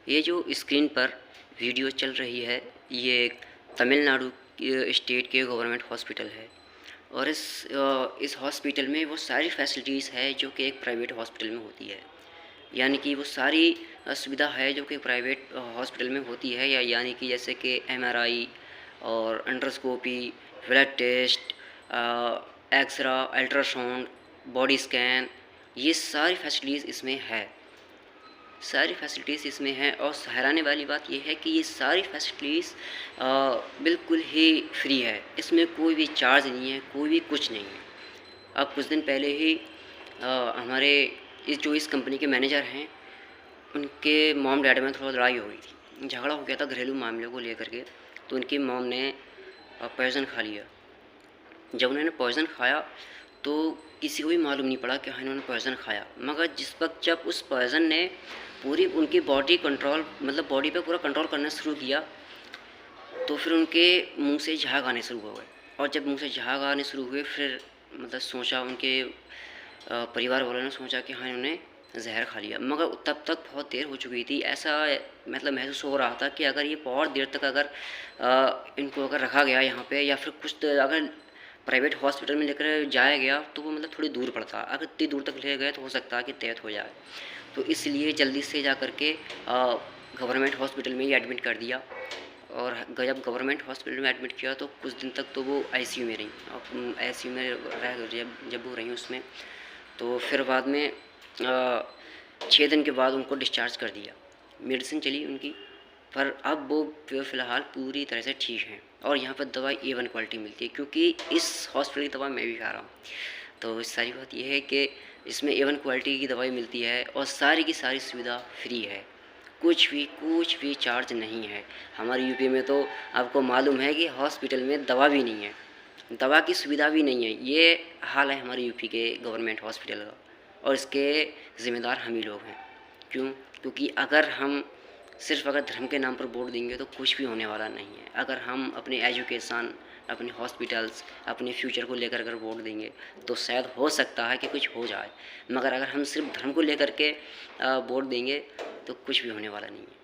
ये जो स्क्रीन पर वीडियो चल रही है, ये एक तमिलनाडु के स्टेट के गवर्नमेंट हॉस्पिटल है। और इस हॉस्पिटल में वो सारी फैसिलिटीज़ है जो कि एक प्राइवेट हॉस्पिटल में होती है। यानी कि वो सारी सुविधा है जो कि प्राइवेट हॉस्पिटल में होती है, या यानी कि जैसे कि एमआरआई और endoscopy, blood test, x ray, ultrasound, body scan, ये सारी फैसिलिटीज़ इसमें है। सारी फैसिलिटीज़ इसमें हैं, और हैरानी वाली बात यह है कि ये सारी फैसिलिटीज़ बिल्कुल ही फ्री है। इसमें कोई भी चार्ज नहीं है, कोई भी कुछ नहीं है। अब कुछ दिन पहले ही हमारे इस कंपनी के मैनेजर हैं, उनके मॉम डैड में थोड़ा लड़ाई हो गई थी, झगड़ा हो गया था घरेलू मामलों को लेकर के। तो उनकी मॉम ने पॉइज़न खा लिया। जब उन्होंने पॉइज़न खाया तो किसी को भी मालूम नहीं पड़ा कि हाँ इन्होंने पॉइज़न खाया, मगर जिस वक्त जब उस पॉइज़न ने पूरी उनकी बॉडी कंट्रोल, मतलब बॉडी पे पूरा कंट्रोल करना शुरू किया, तो फिर उनके मुंह से झाग आने शुरू हो गए। और जब मुंह से झाग आने शुरू हुए, फिर मतलब सोचा उनके परिवार वालों ने सोचा कि हाँ इन्होंने जहर खा लिया, मगर तब तक बहुत देर हो चुकी थी। ऐसा मतलब महसूस हो रहा था कि अगर ये बहुत देर तक अगर इनको अगर रखा गया यहाँ पे, या फिर कुछ अगर प्राइवेट हॉस्पिटल में लेकर जाया गया, तो वो मतलब थोड़ी दूर पड़ता। अगर इतनी दूर तक ले गए तो हो सकता है कि डेथ हो जाए। तो इसलिए जल्दी से जा कर के गवर्नमेंट हॉस्पिटल में ही एडमिट कर दिया। और जब गवर्नमेंट हॉस्पिटल में एडमिट किया तो कुछ दिन तक तो वो आईसीयू में रहीं, और आईसीयू में रह जब वो रहीं उसमें, तो फिर बाद में 6 दिन के बाद उनको डिस्चार्ज कर दिया। मेडिसिन चली उनकी, पर अब वो फ़िलहाल पूरी तरह से ठीक हैं। और यहाँ पर दवाई A1 क्वालिटी मिलती है, क्योंकि इस हॉस्पिटल की दवा मैं भी खा रहा हूँ। तो सारी बात यह है कि इसमें A1 क्वालिटी की दवाई मिलती है, और सारी की सारी सुविधा फ्री है। कुछ भी चार्ज नहीं है। हमारे यूपी में तो आपको मालूम है कि हॉस्पिटल में दवा भी नहीं है, दवा की सुविधा भी नहीं है। ये हाल है हमारे यूपी के गवर्नमेंट हॉस्पिटल का, और इसके ज़िम्मेदार हम ही लोग हैं। क्यों? क्योंकि अगर हम सिर्फ अगर धर्म के नाम पर वोट देंगे तो कुछ भी होने वाला नहीं है। अगर हम अपने एजुकेशन, अपने हॉस्पिटल्स, अपने फ्यूचर को लेकर अगर वोट देंगे तो शायद हो सकता है कि कुछ हो जाए, मगर अगर हम सिर्फ धर्म को लेकर के वोट देंगे तो कुछ भी होने वाला नहीं है।